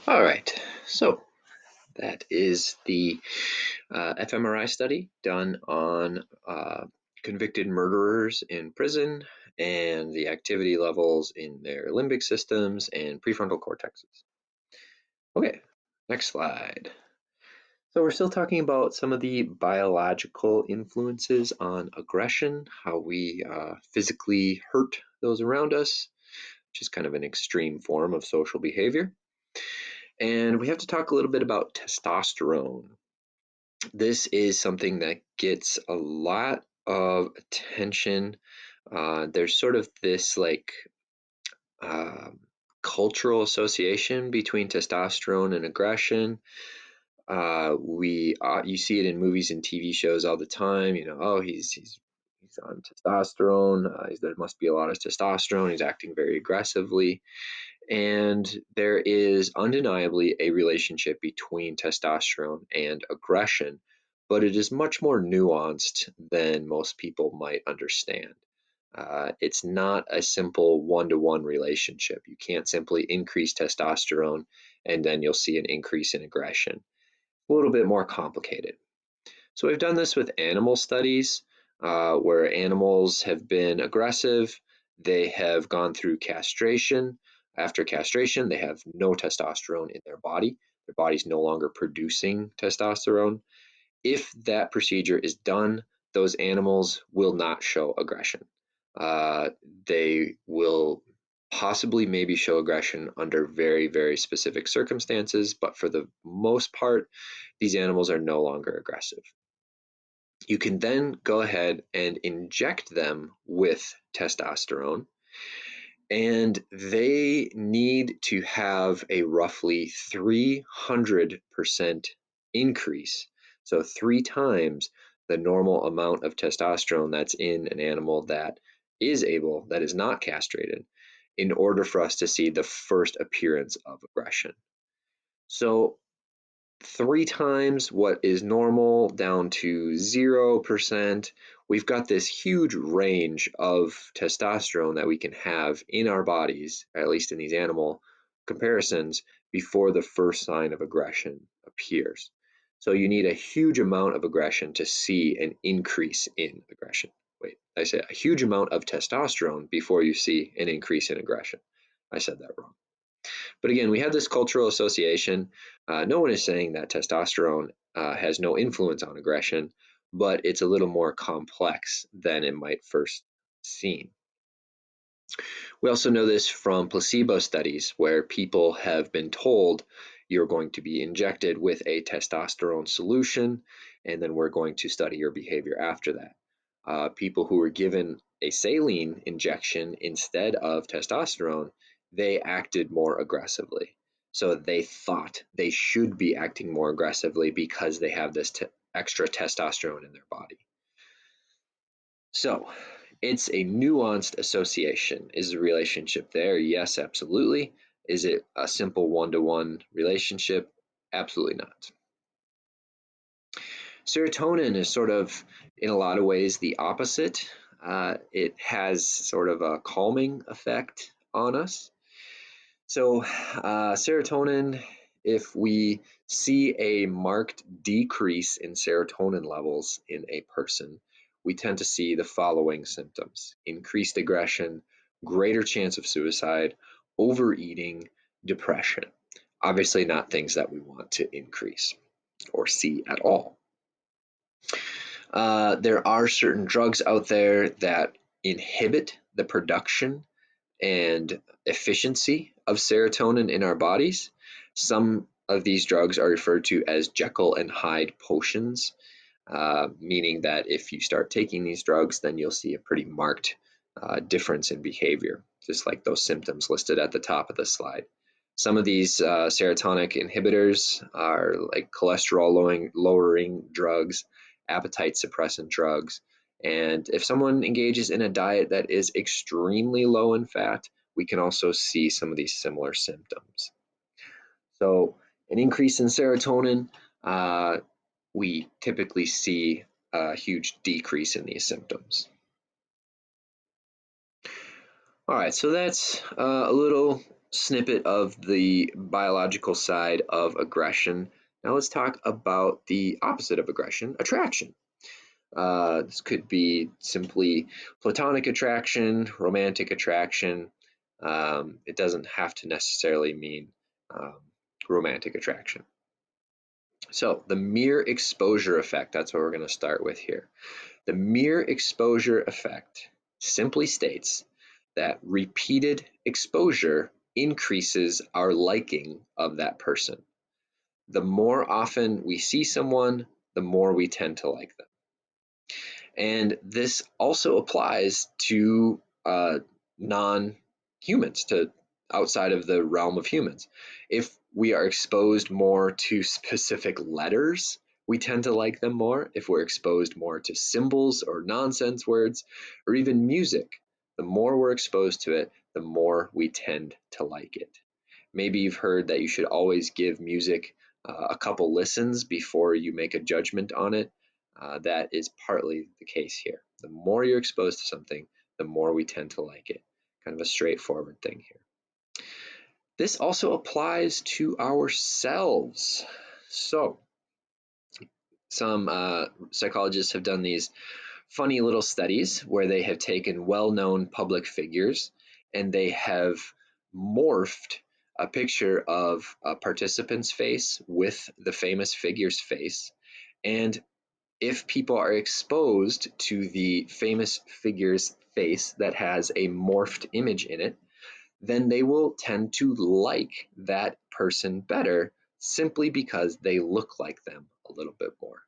All right, so that is the fMRI study done on convicted murderers in prison and the activity levels in their limbic systems and prefrontal cortexes. Okay, next slide. So we're still talking about some of the biological influences on aggression, how we physically hurt those around us, which is kind of an extreme form of social behavior. And we have to talk a little bit about testosterone. This is something that gets a lot of attention. There's sort of this uh, cultural association between testosterone and aggression. You see it in movies and TV shows all the time. You know, oh, he's on testosterone. There must be a lot of testosterone. He's acting very aggressively. And there is undeniably a relationship between testosterone and aggression, but it is much more nuanced than most people might understand. It's not a simple one-to-one relationship. You can't simply increase testosterone and then you'll see an increase in aggression. A little bit more complicated. So we've done this with animal studies where animals have been aggressive. They have gone through castration. After castration, they have no testosterone in their body. Their body's no longer producing testosterone. If that procedure is done, those animals will not show aggression. Uh, they will possibly maybe show aggression under very, very specific circumstances, but for the most part, these animals are no longer aggressive. You can then go ahead and inject them with testosterone, and they need to have a roughly 300% increase. So 3 times the normal amount of testosterone that's in an animal that is not castrated, in order for us to see the first appearance of aggression. So 3 times what is normal down to 0%. We've got this huge range of testosterone that we can have in our bodies, at least in these animal comparisons, before the first sign of aggression appears. So you need a huge amount of aggression to see an increase in aggression. Wait, I said a huge amount of testosterone before you see an increase in aggression. I said that wrong. But again, we have this cultural association. No one is saying that testosterone has no influence on aggression, but it's a little more complex than it might first seem. We also know this from placebo studies where people have been told you're going to be injected with a testosterone solution, and then we're going to study your behavior after that. People who were given a saline injection instead of testosterone, they acted more aggressively. So they thought they should be acting more aggressively because they have this extra testosterone in their body. So it's a nuanced association. Is the relationship there? Yes, absolutely. Is it a simple one-to-one relationship? Absolutely not. Serotonin is sort of, in a lot of ways, the opposite. It has sort of a calming effect on us. So, serotonin, if we see a marked decrease in serotonin levels in a person, we tend to see the following symptoms: increased aggression, greater chance of suicide, overeating, depression. Obviously, not things that we want to increase or see at all. There are certain drugs out there that inhibit the production and efficiency of serotonin in our bodies. Some of these drugs are referred to as Jekyll and Hyde potions, meaning that if you start taking these drugs, then you'll see a pretty marked difference in behavior, just like those symptoms listed at the top of the slide. Some of these serotonic inhibitors are like cholesterol lowering drugs, appetite suppressant drugs. And if someone engages in a diet that is extremely low in fat, we can also see some of these similar symptoms. So an increase in serotonin, we typically see a huge decrease in these symptoms. All right, so that's a little snippet of the biological side of aggression. Now let's talk about the opposite of aggression, attraction. This could be simply platonic attraction, romantic attraction. It doesn't have to necessarily mean um, romantic attraction. So the mere exposure effect, that's what we're going to start with here. The mere exposure effect simply states that repeated exposure increases our liking of that person. The more often we see someone, the more we tend to like them. And this also applies to non-humans, to outside of the realm of humans. If we are exposed more to specific letters, we tend to like them more. If we're exposed more to symbols or nonsense words, or even music, the more we're exposed to it, the more we tend to like it. Maybe you've heard that you should always give music a couple listens before you make a judgment on it. That is partly the case here. The more you're exposed to something, the more we tend to like it. Kind of a straightforward thing here. This also applies to ourselves. So, some psychologists have done these funny little studies where they have taken well-known public figures and they have morphed a picture of a participant's face with the famous figure's face. And if people are exposed to the famous figure's face that has a morphed image in it, then they will tend to like that person better simply because they look like them a little bit more.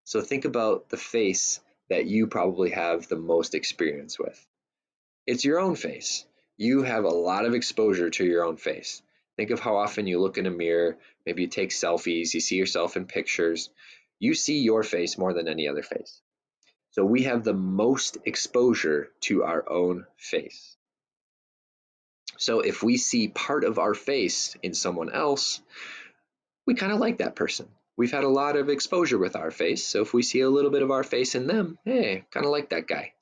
So think about the face that you probably have the most experience with. It's your own face. You have a lot of exposure to your own face. Think of how often you look in a mirror, maybe you take selfies, you see yourself in pictures. You see your face more than any other face. So we have the most exposure to our own face. So if we see part of our face in someone else, we kind of like that person. We've had a lot of exposure with our face, so if we see a little bit of our face in them, hey, kind of like that guy.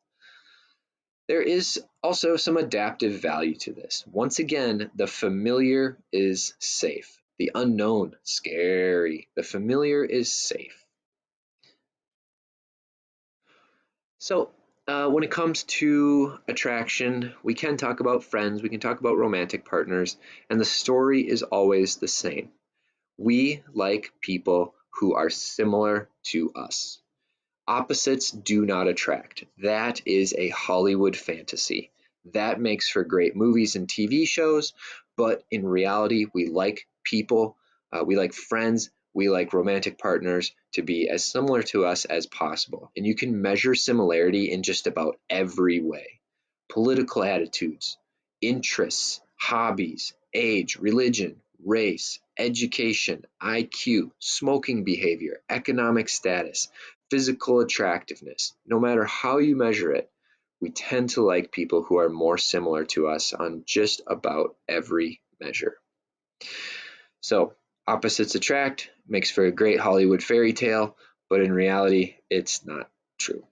There is also some adaptive value to this. Once again, the familiar is safe. The unknown, scary. The familiar is safe. So, when it comes to attraction, we can talk about friends, we can talk about romantic partners, and the story is always the same. We like people who are similar to us. Opposites do not attract. That is a Hollywood fantasy. That makes for great movies and TV shows, but in reality, we like people, we like friends, we like romantic partners to be as similar to us as possible. And you can measure similarity in just about every way. Political attitudes, interests, hobbies, age, religion, race, education, IQ, smoking behavior, economic status, physical attractiveness. No matter how you measure it, we tend to like people who are more similar to us on just about every measure. So, opposites attract makes for a great Hollywood fairy tale, but in reality, it's not true.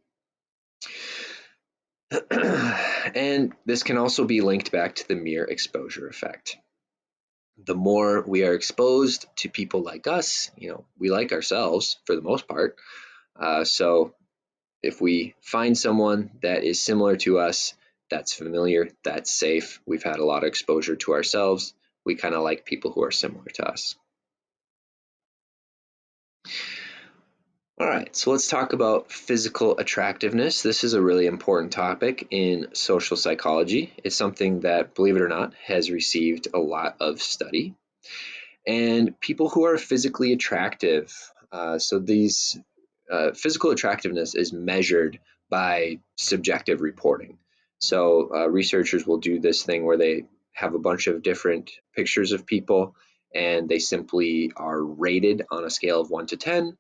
And this can also be linked back to the mere exposure effect. The more we are exposed to people like us, we like ourselves for the most part. So if we find someone that is similar to us, that's familiar, that's safe, we've had a lot of exposure to ourselves, we kind of like people who are similar to us. All right, so let's talk about physical attractiveness. This is a really important topic in social psychology. It's something that, believe it or not, has received a lot of study. And people who are physically attractive, so these physical attractiveness is measured by subjective reporting. So researchers will do this thing where they have a bunch of different pictures of people and they simply are rated on a scale of 1 to 10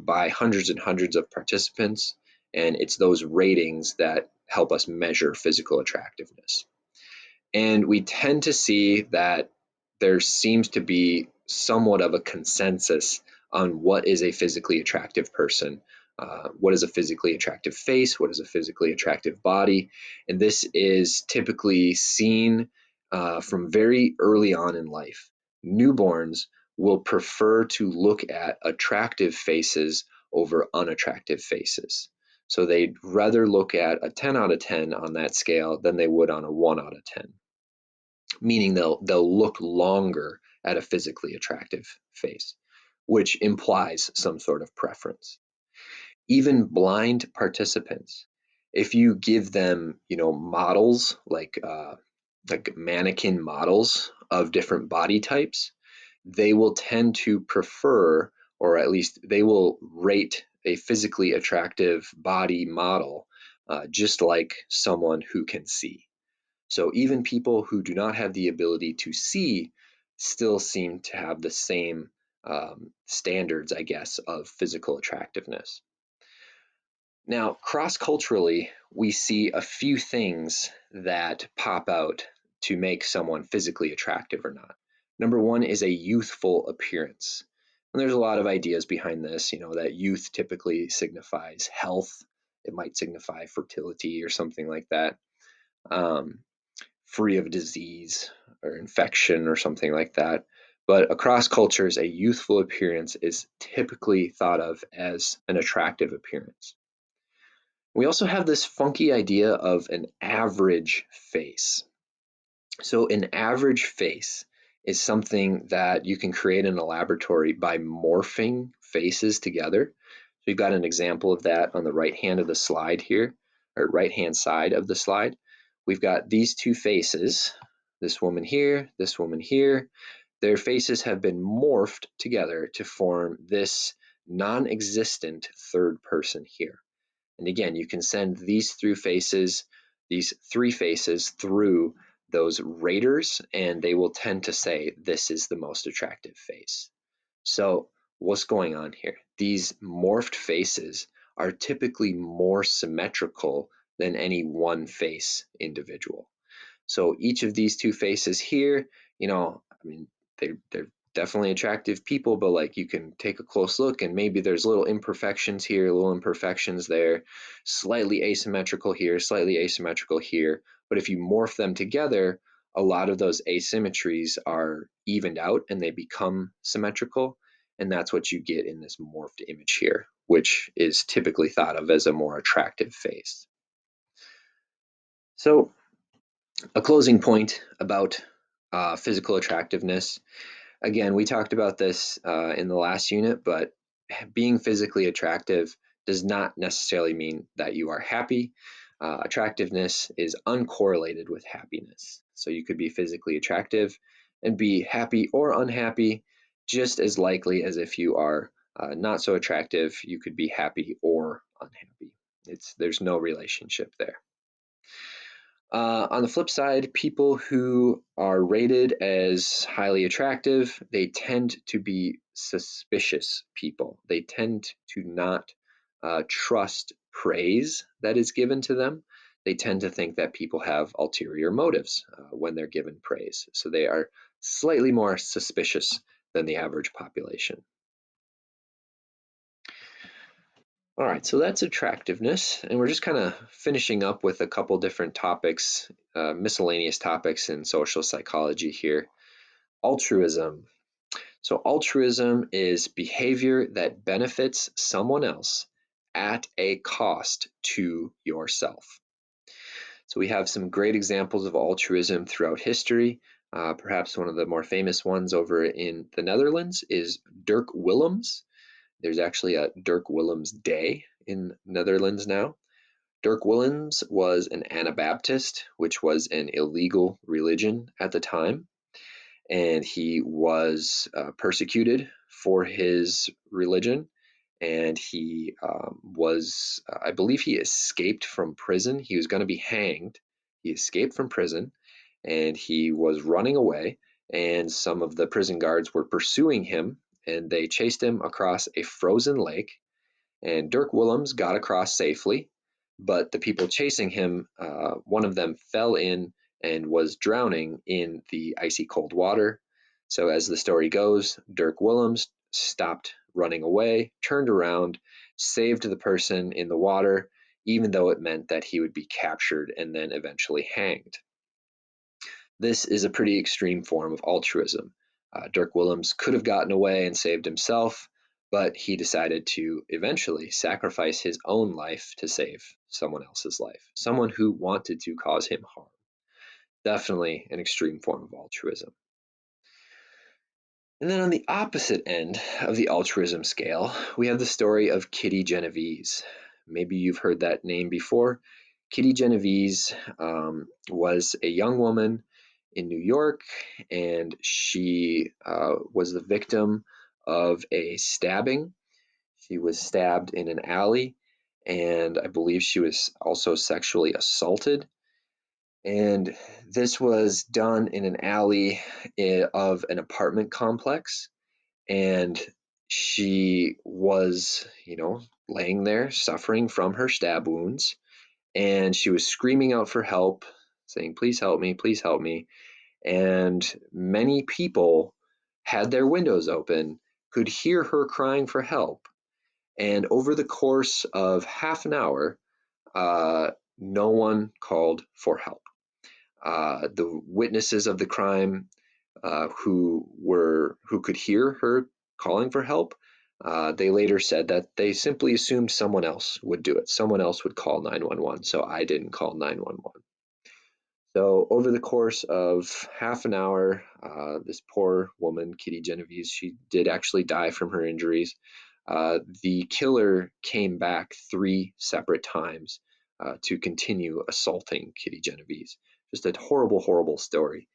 by hundreds and hundreds of participants. And it's those ratings that help us measure physical attractiveness. And we tend to see that there seems to be somewhat of a consensus on what is a physically attractive person, what is a physically attractive face, what is a physically attractive body. And this is typically seen from very early on in life, newborns will prefer to look at attractive faces over unattractive faces. So they'd rather look at a 10 out of 10 on that scale than they would on a 1 out of 10, meaning they'll look longer at a physically attractive face, which implies some sort of preference. Even blind participants, if you give them, models like mannequin models of different body types, they will tend to prefer, or at least they will rate a physically attractive body model just like someone who can see. So even people who do not have the ability to see still seem to have the same standards, I guess, of physical attractiveness. Now, cross-culturally, we see a few things that pop out to make someone physically attractive or not. Number one is a youthful appearance. And there's a lot of ideas behind this, that youth typically signifies health. It might signify fertility or something like that. Free of disease or infection or something like that. But across cultures, a youthful appearance is typically thought of as an attractive appearance. We also have this funky idea of an average face. So an average face is something that you can create in a laboratory by morphing faces together. So you've got an example of that on the right hand of the slide here, or right hand side of the slide. We've got these two faces, this woman here, this woman here. Their faces have been morphed together to form this non-existent third person here. And again, you can send these three faces through those raters, and they will tend to say this is the most attractive face. So what's going on here? These morphed faces are typically more symmetrical than any one face individual. So each of these two faces here, they're definitely attractive people, but like you can take a close look and maybe there's little imperfections here, little imperfections there, slightly asymmetrical here, slightly asymmetrical here. But if you morph them together, a lot of those asymmetries are evened out and they become symmetrical. And that's what you get in this morphed image here, which is typically thought of as a more attractive face. So a closing point about physical attractiveness. Again, we talked about this in the last unit, but being physically attractive does not necessarily mean that you are happy. Attractiveness is uncorrelated with happiness. So you could be physically attractive and be happy or unhappy just as likely as if you are not so attractive, you could be happy or unhappy. There's no relationship there. On the flip side, people who are rated as highly attractive, they tend to be suspicious people. They tend to not trust praise that is given to them. They tend to think that people have ulterior motives when they're given praise. So they are slightly more suspicious than the average population. All right, so that's attractiveness, and we're just kind of finishing up with a couple different topics, miscellaneous topics in social psychology here. Altruism. So altruism is behavior that benefits someone else at a cost to yourself. So we have some great examples of altruism throughout history. Perhaps one of the more famous ones over in the Netherlands is Dirk Willems. There's actually a Dirk Willems Day in Netherlands now. Dirk Willems was an Anabaptist, which was an illegal religion at the time, and he was persecuted for his religion, and he I believe he escaped from prison. He was going to be hanged. He escaped from prison, and he was running away, and some of the prison guards were pursuing him, and they chased him across a frozen lake, and Dirk Willems got across safely, but the people chasing him, one of them fell in and was drowning in the icy cold water. So as the story goes, Dirk Willems stopped running away, turned around, saved the person in the water, even though it meant that he would be captured and then eventually hanged. This is a pretty extreme form of altruism. Dirk Willems could have gotten away and saved himself, but he decided to eventually sacrifice his own life to save someone else's life, someone who wanted to cause him harm. Definitely an extreme form of altruism. And then on the opposite end of the altruism scale, we have the story of Kitty Genovese. Maybe you've heard that name before. Kitty Genovese was a young woman in New York, and she was the victim of a stabbing. She was stabbed in an alley, and I believe she was also sexually assaulted. And this was done in an alley of an apartment complex. And she was, laying there suffering from her stab wounds. And she was screaming out for help, saying, "Please help me, please help me." And many people had their windows open, could hear her crying for help. And over the course of half an hour, no one called for help. The witnesses of the crime who could hear her calling for help, they later said that they simply assumed someone else would do it. Someone else would call 911, so I didn't call 911. So over the course of half an hour, this poor woman, Kitty Genovese, she did actually die from her injuries. The killer came back 3 separate times to continue assaulting Kitty Genovese. Just a horrible, horrible story.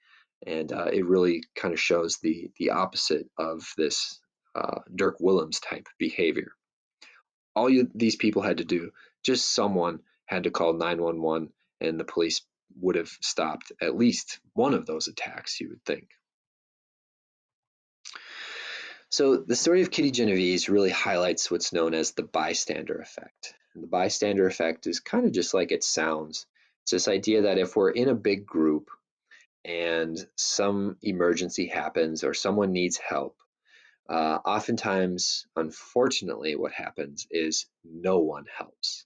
And it really kind of shows the opposite of this Dirk Willems type behavior. These people had to do, just someone had to call 911, and the police would have stopped at least one of those attacks, you would think. So the story of Kitty Genovese really highlights what's known as the bystander effect. And the bystander effect is kind of just like it sounds. It's this idea that if we're in a big group and some emergency happens or someone needs help, oftentimes, unfortunately, what happens is no one helps.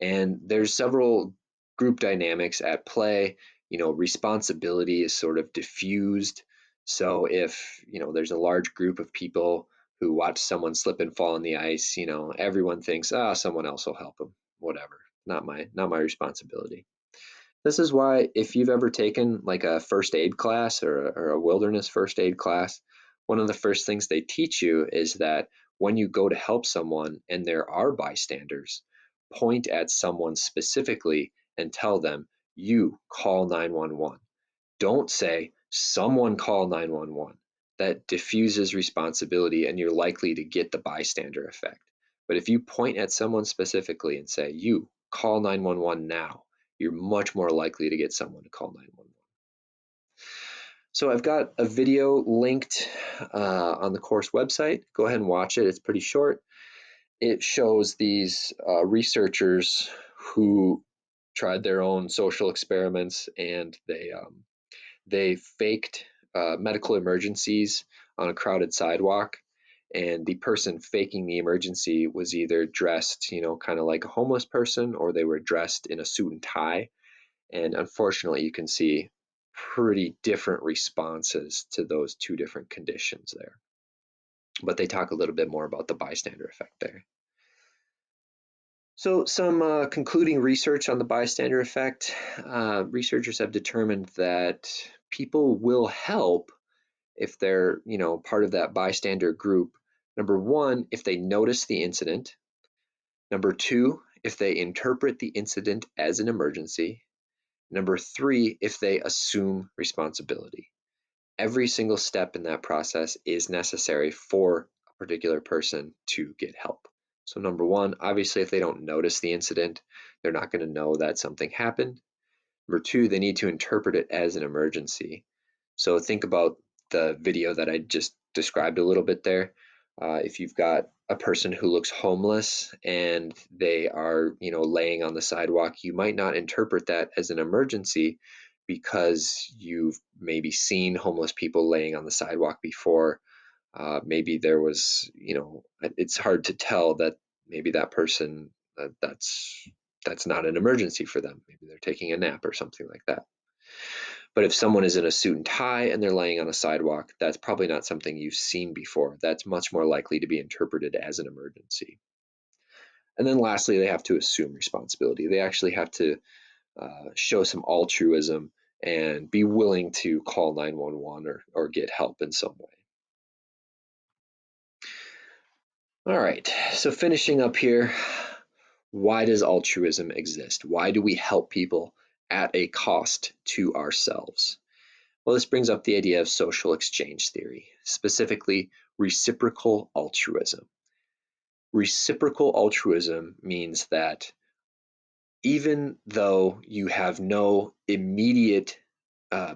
And there's several group dynamics at play. Responsibility is sort of diffused. So if, there's a large group of people who watch someone slip and fall on the ice, everyone thinks, someone else will help them, whatever. Not my responsibility. This is why if you've ever taken like a first aid class or a wilderness first aid class, one of the first things they teach you is that when you go to help someone and there are bystanders, point at someone specifically and tell them, "You call 911." Don't say, "Someone call 911." That diffuses responsibility and you're likely to get the bystander effect. But if you point at someone specifically and say, "You call 911 now," you're much more likely to get someone to call 911. So I've got a video linked on the course website. Go ahead and watch it. It's pretty short. It shows these researchers who tried their own social experiments, and they faked medical emergencies on a crowded sidewalk. And the person faking the emergency was either dressed, kind of like a homeless person, or they were dressed in a suit and tie. And unfortunately, you can see pretty different responses to those 2 different conditions there. But they talk a little bit more about the bystander effect there. So some concluding research on the bystander effect. Researchers have determined that people will help if they're, part of that bystander group. Number 1, if they notice the incident. Number 2, if they interpret the incident as an emergency. Number 3, if they assume responsibility. Every single step in that process is necessary for a particular person to get help. So number 1, obviously, if they don't notice the incident, they're not going to know that something happened. Number 2, they need to interpret it as an emergency. So think about the video that I just described a little bit there. If you've got a person who looks homeless and they are, laying on the sidewalk, you might not interpret that as an emergency because you've maybe seen homeless people laying on the sidewalk before. Maybe there was, it's hard to tell that maybe that person, that's not an emergency for them. Maybe they're taking a nap or something like that. But if someone is in a suit and tie and they're laying on a sidewalk, that's probably not something you've seen before. That's much more likely to be interpreted as an emergency. And then lastly, they have to assume responsibility. They actually have to show some altruism and be willing to call 911 or get help in some way. All right, so finishing up here, why does altruism exist? Why do we help people at a cost to ourselves? Well, this brings up the idea of social exchange theory, specifically reciprocal altruism. Reciprocal altruism means that even though you have no immediate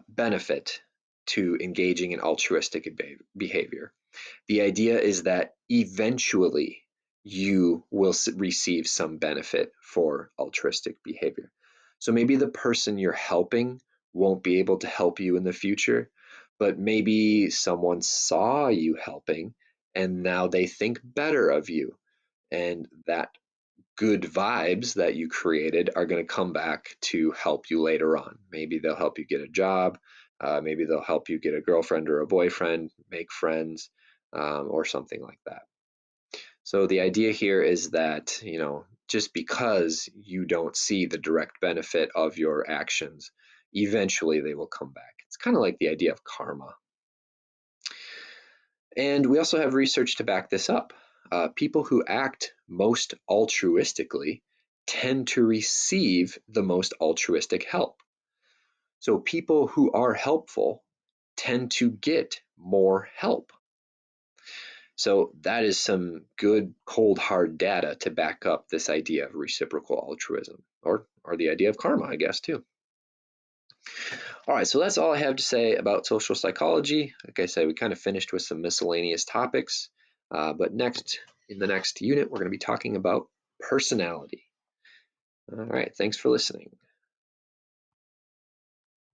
benefit to engaging in altruistic behavior, the idea is that eventually you will receive some benefit for altruistic behavior. So maybe the person you're helping won't be able to help you in the future, but maybe someone saw you helping and now they think better of you. And that good vibes that you created are going to come back to help you later on. Maybe they'll help you get a job. Maybe they'll help you get a girlfriend or a boyfriend, make friends, or something like that. So the idea here is that, just because you don't see the direct benefit of your actions, eventually they will come back. It's kind of like the idea of karma. And we also have research to back this up. People who act most altruistically tend to receive the most altruistic help. So people who are helpful tend to get more help. So that is some good, cold, hard data to back up this idea of reciprocal altruism, or the idea of karma, I guess, too. All right, so that's all I have to say about social psychology. Like I said, we kind of finished with some miscellaneous topics, but in the next unit, we're going to be talking about personality. All right, thanks for listening.